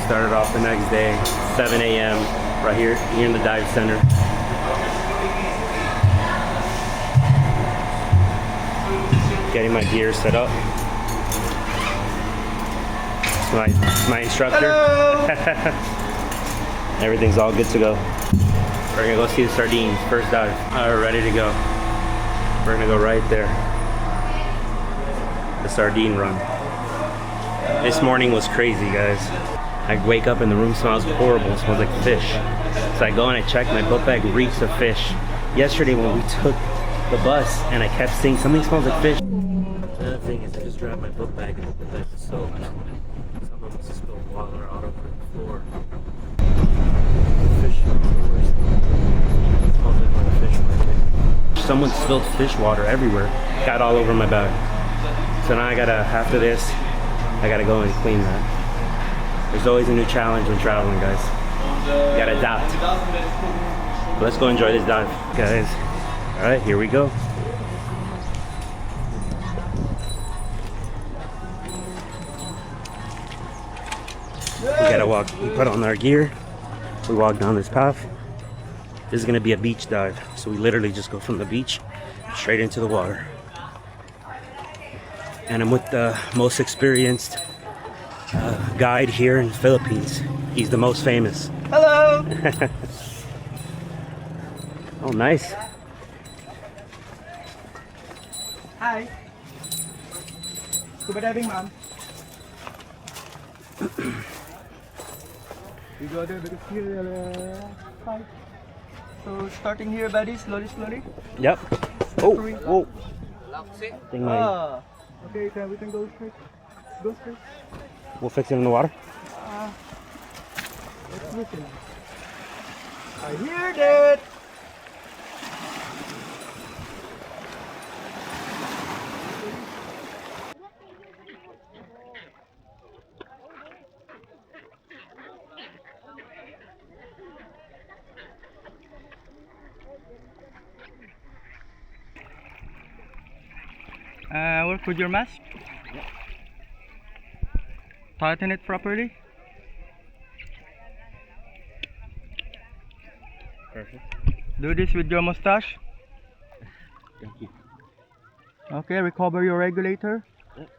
started off the next day, 7 a.m. right here in the dive center. Getting my gear set up. My instructor. Everything's all good to go. We're gonna go see the sardines, first dive. Alright, ready to go. We're gonna go right there. The sardine run. This morning was crazy, guys. I wake up and the room smells horrible. It smells like fish. So I go and I check, my book bag reeks of fish. Yesterday when we took the bus and I kept seeing something smells like fish. Another thing is I just grabbed my book bag and opened the soap. Someone must have spilled water all over the floor. The fish smells the worst. It smells like a fish market. Someone spilled fish water everywhere. Got all over my bag. So now I gotta, after this, I gotta go and clean that. There's always a new challenge when traveling, guys. You gotta adapt. But let's go enjoy this dive, guys. All right, here we go. We gotta walk, we put on our gear. We walk down this path. This is gonna be a beach dive. So we literally just go from the beach straight into the water. And I'm with the most experienced guide here in the Philippines. He's the most famous. Hello! Oh, nice. Hi. Scuba diving, ma'am. You go there because here, hi. So starting here, buddy, slowly, slowly. Yep. Oh, whoa. Think my, Okay, we can go straight. Go straight. we'll fix it in the water. Let's listen. I hear that. Work with your mask. Yep. Tighten it properly. Perfect. Do this with your mustache. Thank you. Okay, recover your regulator. Yep.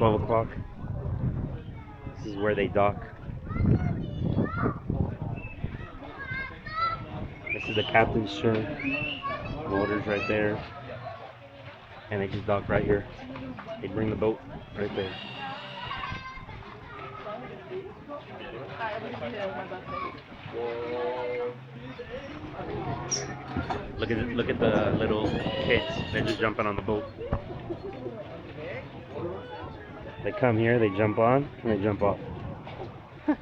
12 o'clock. This is where they dock. This is the captain's chair. Motors right there. And they just dock right here. They bring the boat right there. Look at the little kids. They're just jumping on the boat. They come here, they jump on, and they jump off. So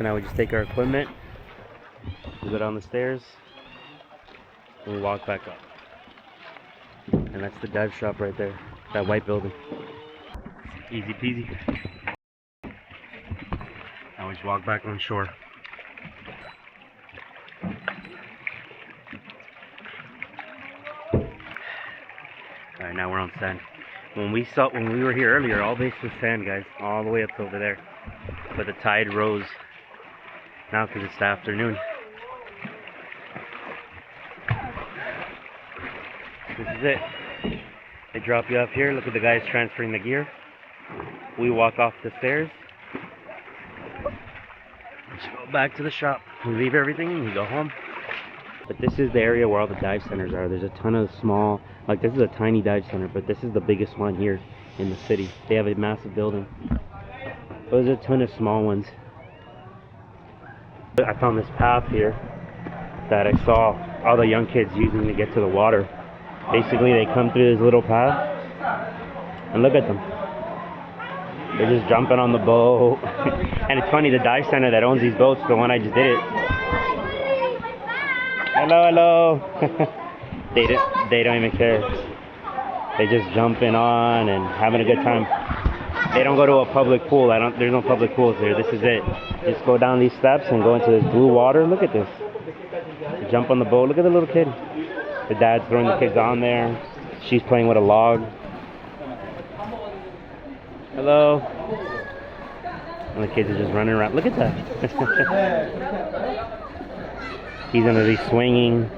now we just take our equipment, we go down the stairs, and we walk back up. And that's the dive shop right there, that white building. Easy peasy. Now we just walk back on shore. Alright, now we're on sand. When we were here earlier, all this was sand, guys, all the way up to over there. But the tide rose now because it's the afternoon. This is it. They drop you off here. Look at the guys transferring the gear. We walk off the stairs. Let's go back to the shop. We leave everything and we go home. But this is the area where all the dive centers are. There's a ton of small, like this is a tiny dive center, but this is the biggest one here in the city. They have a massive building. But there's a ton of small ones. I found this path here that I saw all the young kids using to get to the water. Basically, they come through this little path, and look at them. They're just jumping on the boat. And it's funny, the dive center that owns these boats, the one I just did it. Hello, hello. They don't even care. They just jumping on and having a good time. They don't go to a public pool. There's no public pools here. This is it. Just go down these steps and go into this blue water. Look at this. Jump on the boat. Look at the little kid. The dad's throwing the kids on there. She's playing with a log. Hello. And the kids are just running around. Look at that. He's gonna be swinging.